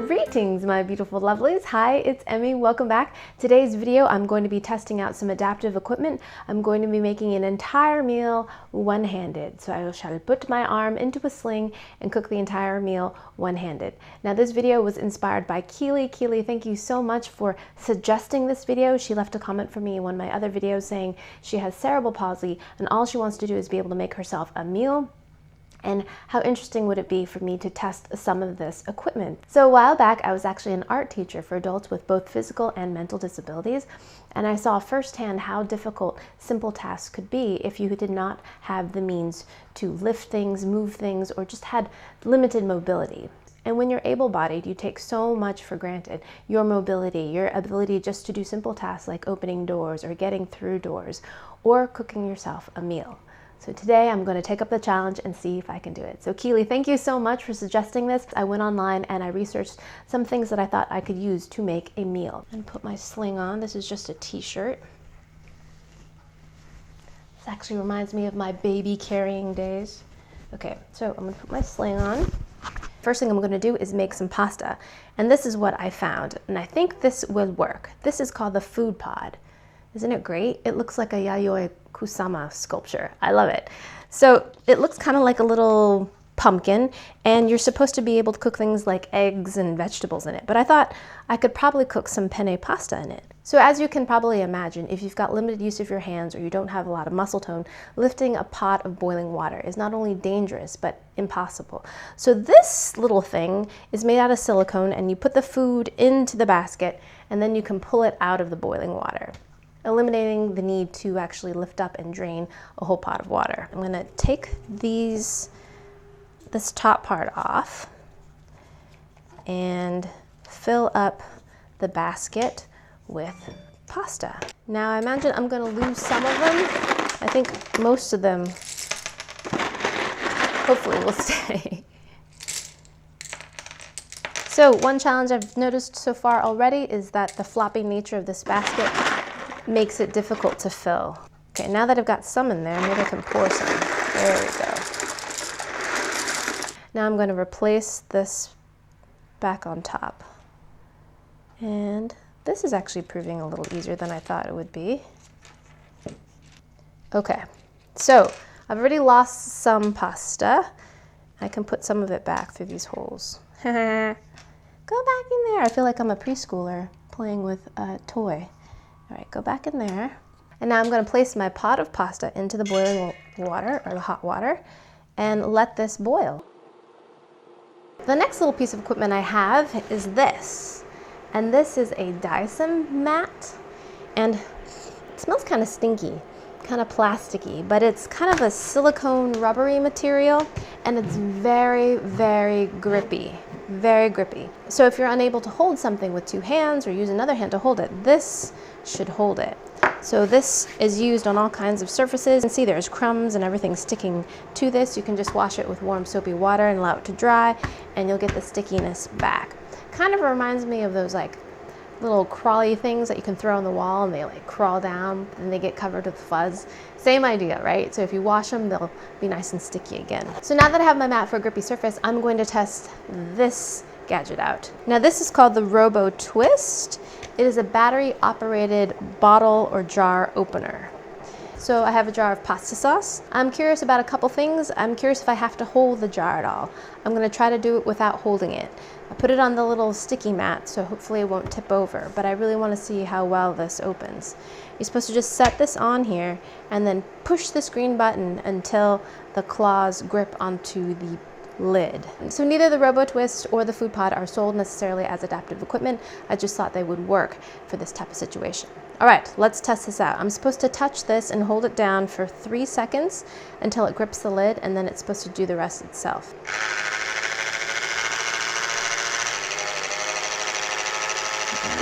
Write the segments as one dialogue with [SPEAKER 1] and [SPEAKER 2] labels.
[SPEAKER 1] Greetings, my beautiful lovelies. Hi, it's Emmy. Welcome back. Today's video, I'm going to be testing out some adaptive equipment. I'm going to be making an entire meal one-handed. So I shall put my arm into a sling and cook the entire meal one-handed. Now, this video was inspired by Keely. Keely, thank you so much for suggesting this video. She left a comment for me in one of my other videos saying she has cerebral palsy and all she wants to do is be able to make herself a meal. And how interesting would it be for me to test some of this equipment? So a while back, I was actually an art teacher for adults with both physical and mental disabilities, and I saw firsthand how difficult simple tasks could be if you did not have the means to lift things, move things, or just had limited mobility. And when you're able-bodied, you take so much for granted. Your mobility, your ability just to do simple tasks like opening doors or getting through doors or cooking yourself a meal. So today I'm going to take up the challenge and see if I can do it. So Keely, thank you so much for suggesting this. I went online and I researched some things that I thought I could use to make a meal. And put my sling on. This is just a t-shirt. This actually reminds me of my baby carrying days. Okay, so I'm going to put my sling on. First thing I'm going to do is make some pasta. And this is what I found. And I think this will work. This is called the food pod. Isn't it great? It looks like a Yayoi Kusama sculpture. I love it. So it looks kind of like a little pumpkin, and you're supposed to be able to cook things like eggs and vegetables in it. But I thought I could probably cook some penne pasta in it. So as you can probably imagine, if you've got limited use of your hands or you don't have a lot of muscle tone, lifting a pot of boiling water is not only dangerous, but impossible. So this little thing is made out of silicone, and you put the food into the basket, and then you can pull it out of the boiling water, eliminating the need to actually lift up and drain a whole pot of water. I'm gonna take this top part off and fill up the basket with pasta. Now I imagine I'm gonna lose some of them. I think most of them hopefully will stay. So one challenge I've noticed so far already is that the floppy nature of this basket makes it difficult to fill. Okay, now that I've got some in there, maybe I can pour some. There we go. Now I'm going to replace this back on top. And this is actually proving a little easier than I thought it would be. Okay, so I've already lost some pasta. I can put some of it back through these holes. Go back in there. I feel like I'm a preschooler playing with a toy. All right, go back in there. And now I'm going to place my pot of pasta into the boiling water, or the hot water, and let this boil. The next little piece of equipment I have is this. And this is a Dycem mat. And it smells kind of stinky, kind of plasticky, but it's kind of a silicone rubbery material, and it's very, very grippy. Very grippy. So if you're unable to hold something with two hands or use another hand to hold it, this should hold it. So this is used on all kinds of surfaces. You can see there's crumbs and everything sticking to this. You can just wash it with warm soapy water and allow it to dry, and you'll get the stickiness back. Kind of reminds me of those like little crawly things that you can throw on the wall and they like crawl down and they get covered with fuzz. Same idea, right? So if you wash them, they'll be nice and sticky again. So now that I have my mat for a grippy surface, I'm going to test this gadget out. Now this is called the RoboTwist. It is a battery operated bottle or jar opener. So I have a jar of pasta sauce. I'm curious about a couple things. I'm curious if I have to hold the jar at all. I'm gonna try to do it without holding it. I put it on the little sticky mat, so hopefully it won't tip over, but I really wanna see how well this opens. You're supposed to just set this on here and then push this green button until the claws grip onto the lid. So neither the RoboTwist or the food pod are sold necessarily as adaptive equipment. I just thought they would work for this type of situation. All right, let's test this out. I'm supposed to touch this and hold it down for 3 seconds until it grips the lid, and then it's supposed to do the rest itself.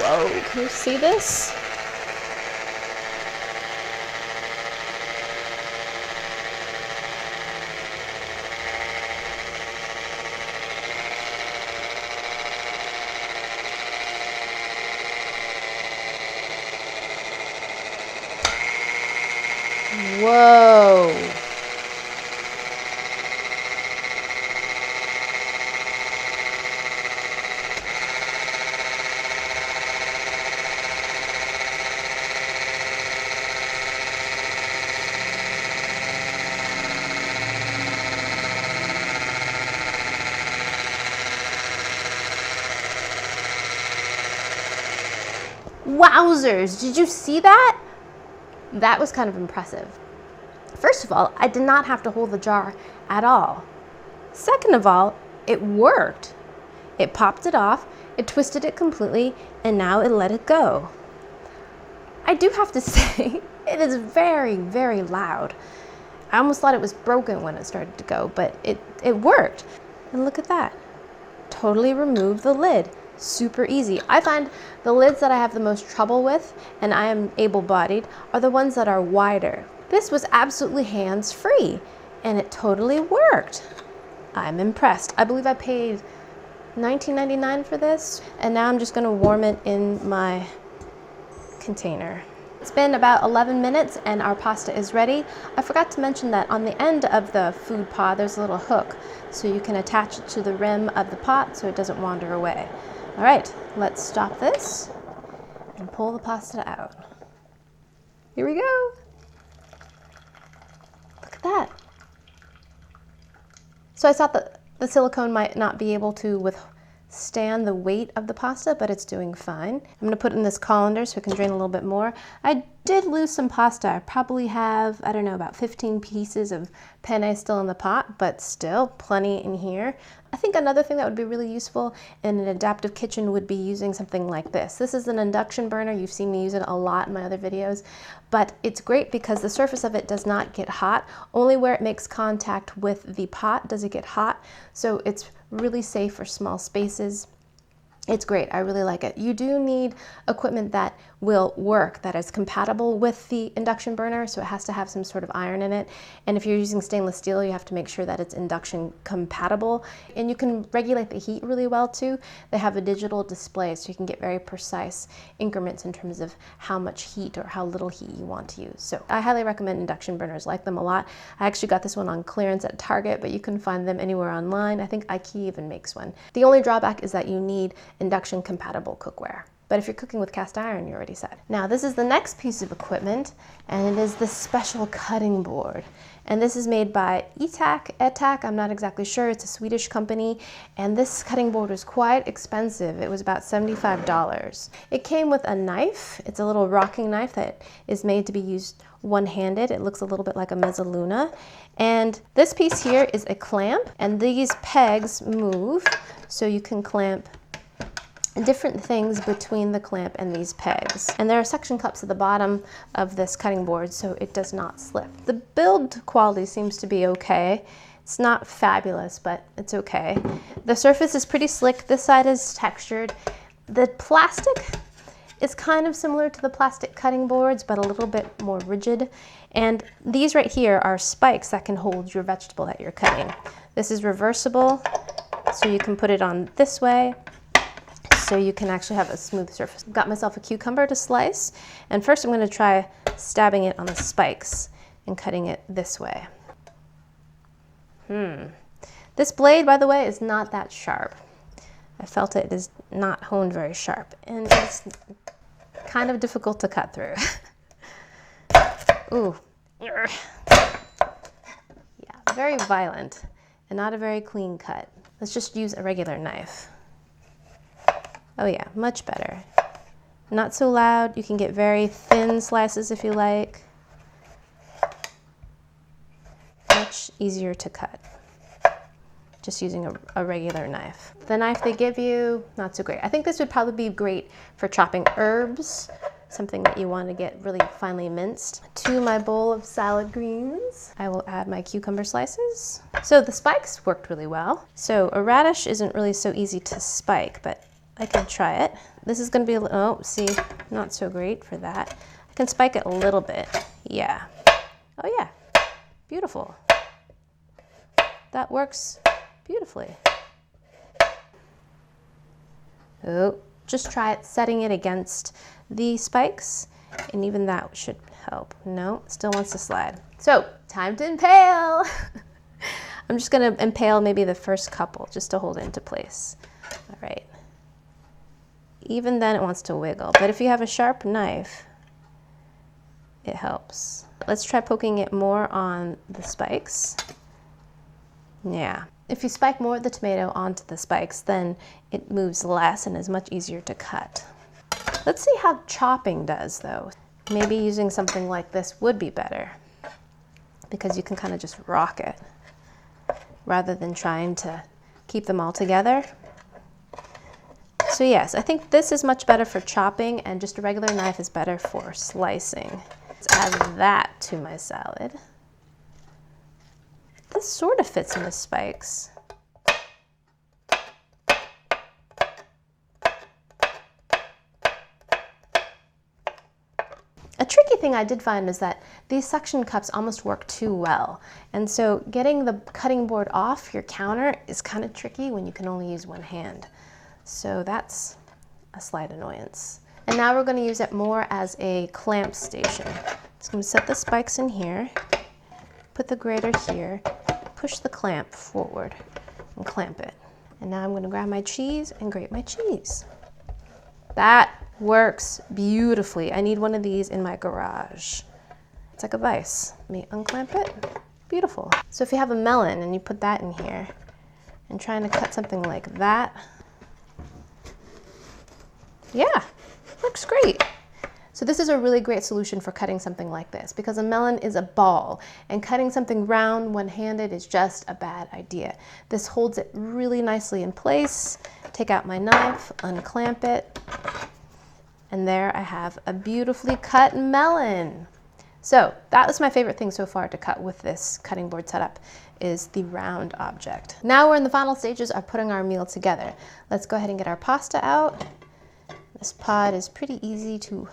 [SPEAKER 1] Whoa, can you see this? Whoa. Wowzers, did you see that? That was kind of impressive. First of all, I did not have to hold the jar at all. Second of all, it worked. It popped it off, it twisted it completely, and now it let it go. I do have to say, it is very, very loud. I almost thought it was broken when it started to go, but it worked. And look at that. Totally removed the lid. Super easy. I find the lids that I have the most trouble with, and I am able-bodied, are the ones that are wider. This was absolutely hands-free, and it totally worked. I'm impressed. I believe I paid $19.99 for this, and now I'm just going to warm it in my container. It's been about 11 minutes and our pasta is ready. I forgot to mention that on the end of the food pod there's a little hook, so you can attach it to the rim of the pot so it doesn't wander away. All right, let's stop this and pull the pasta out. Here we go. Look at that. So I thought that the silicone might not be able to withstand the weight of the pasta, but it's doing fine. I'm going to put it in this colander so it can drain a little bit more. I did lose some pasta. I probably have, I don't know, about 15 pieces of penne still in the pot, but still plenty in here. I think another thing that would be really useful in an adaptive kitchen would be using something like this. This is an induction burner. You've seen me use it a lot in my other videos, but it's great because the surface of it does not get hot. Only where it makes contact with the pot does it get hot. So it's really safe for small spaces. It's great. I really like it. You do need equipment that will work, that is compatible with the induction burner, so it has to have some sort of iron in it. And if you're using stainless steel, you have to make sure that it's induction compatible. And you can regulate the heat really well too. They have a digital display, so you can get very precise increments in terms of how much heat or how little heat you want to use. So I highly recommend induction burners. Like them a lot. I actually got this one on clearance at Target, but you can find them anywhere online. I think IKEA even makes one. The only drawback is that you need induction compatible cookware. But if you're cooking with cast iron, you're already set. Now this is the next piece of equipment, and it is this special cutting board. And this is made by Etac, I'm not exactly sure, it's a Swedish company, and this cutting board was quite expensive. It was about $75. It came with a knife. It's a little rocking knife that is made to be used one-handed. It looks a little bit like a mezzaluna. And this piece here is a clamp, and these pegs move, so you can clamp different things between the clamp and these pegs. And there are suction cups at the bottom of this cutting board so it does not slip. The build quality seems to be okay. It's not fabulous, but it's okay. The surface is pretty slick. This side is textured. The plastic is kind of similar to the plastic cutting boards, but a little bit more rigid. And these right here are spikes that can hold your vegetable that you're cutting. This is reversible, so you can put it on this way, so you can actually have a smooth surface. Got myself a cucumber to slice, and first I'm going to try stabbing it on the spikes and cutting it this way. This blade, by the way, is not that sharp. I felt it is not honed very sharp, and it's kind of difficult to cut through. Ooh. Yeah, very violent and not a very clean cut. Let's just use a regular knife. Oh yeah, much better. Not so loud. You can get very thin slices if you like. Much easier to cut. Just using a regular knife. The knife they give you, not so great. I think this would probably be great for chopping herbs, something that you want to get really finely minced. To my bowl of salad greens, I will add my cucumber slices. So the spikes worked really well. So a radish isn't really so easy to spike, but I can try it. This is going to be a little, oh, see, not so great for that. I can spike it a little bit. Yeah. Oh yeah, beautiful. That works beautifully. Oh, just try it, setting it against the spikes, and even that should help. No, still wants to slide. So, time to impale. I'm just gonna impale maybe the first couple just to hold it into place. All right. Even then it wants to wiggle, but if you have a sharp knife, it helps. Let's try poking it more on the spikes. Yeah. If you spike more of the tomato onto the spikes, then it moves less and is much easier to cut. Let's see how chopping does though. Maybe using something like this would be better because you can kind of just rock it rather than trying to keep them all together. So yes, I think this is much better for chopping and just a regular knife is better for slicing. Let's add that to my salad. This sort of fits in the spikes. A tricky thing I did find is that these suction cups almost work too well. And so getting the cutting board off your counter is kind of tricky when you can only use one hand. So that's a slight annoyance. And now we're going to use it more as a clamp station. So I'm going to set the spikes in here, put the grater here, push the clamp forward and clamp it. And now I'm going to grab my cheese and grate my cheese. That works beautifully. I need one of these in my garage. It's like a vise. Let me unclamp it. Beautiful. So if you have a melon and you put that in here and trying to cut something like that, yeah, works great. So this is a really great solution for cutting something like this because a melon is a ball and cutting something round one-handed is just a bad idea. This holds it really nicely in place. Take out my knife, unclamp it, and there I have a beautifully cut melon. So that was my favorite thing so far to cut with this cutting board setup is the round object. Now we're in the final stages of putting our meal together. Let's go ahead and get our pasta out. This pod is pretty easy to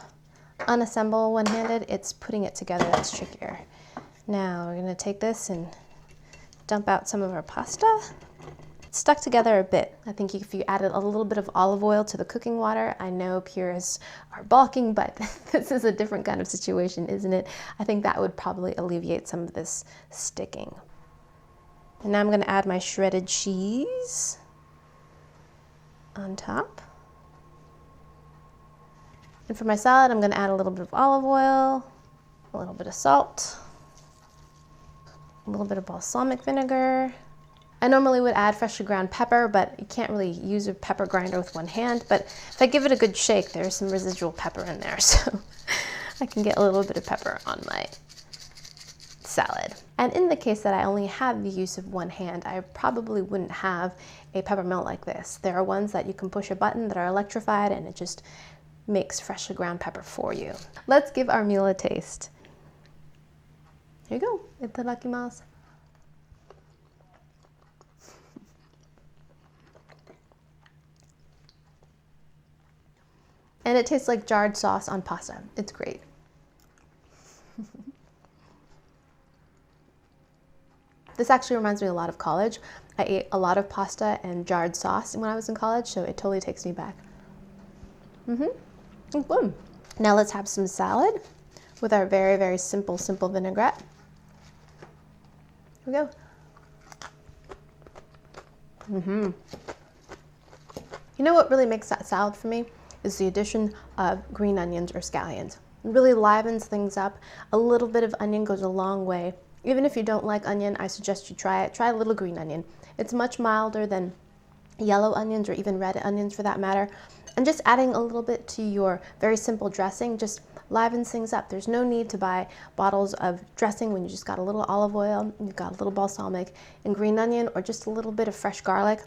[SPEAKER 1] unassemble one-handed. It's putting it together that's trickier. Now we're gonna take this and dump out some of our pasta. It's stuck together a bit. I think if you added a little bit of olive oil to the cooking water, I know purists are balking, but this is a different kind of situation, isn't it? I think that would probably alleviate some of this sticking. And now I'm gonna add my shredded cheese on top. And for my salad, I'm going to add a little bit of olive oil, a little bit of salt, a little bit of balsamic vinegar. I normally would add freshly ground pepper, but you can't really use a pepper grinder with one hand. But if I give it a good shake, there's some residual pepper in there, so I can get a little bit of pepper on my salad. And in the case that I only have the use of one hand, I probably wouldn't have a pepper mill like this. There are ones that you can push a button that are electrified and it just makes freshly ground pepper for you. Let's give our meal a taste. Here you go. Itadakimasu. And it tastes like jarred sauce on pasta. It's great. This actually reminds me a lot of college. I ate a lot of pasta and jarred sauce when I was in college, so it totally takes me back. Boom. Now let's have some salad with our very, very simple vinaigrette. Here we go. You know what really makes that salad for me is the addition of green onions or scallions. It really livens things up. A little bit of onion goes a long way. Even if you don't like onion, I suggest you try it. Try a little green onion. It's much milder than yellow onions or even red onions for that matter. And just adding a little bit to your very simple dressing just livens things up. There's no need to buy bottles of dressing when you just got a little olive oil, you've got a little balsamic and green onion or just a little bit of fresh garlic.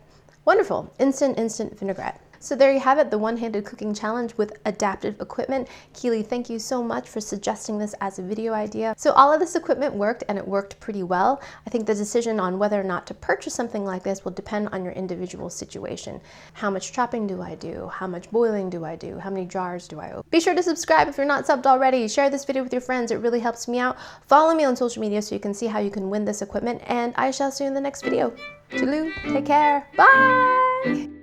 [SPEAKER 1] Wonderful, instant vinaigrette. So there you have it, the one-handed cooking challenge with adaptive equipment. Keely, thank you so much for suggesting this as a video idea. So all of this equipment worked and it worked pretty well. I think the decision on whether or not to purchase something like this will depend on your individual situation. How much chopping do I do? How much boiling do I do? How many jars do I open? Be sure to subscribe if you're not subbed already. Share this video with your friends, it really helps me out. Follow me on social media so you can see how you can win this equipment, and I shall see you in the next video. Toodaloo, take care, bye!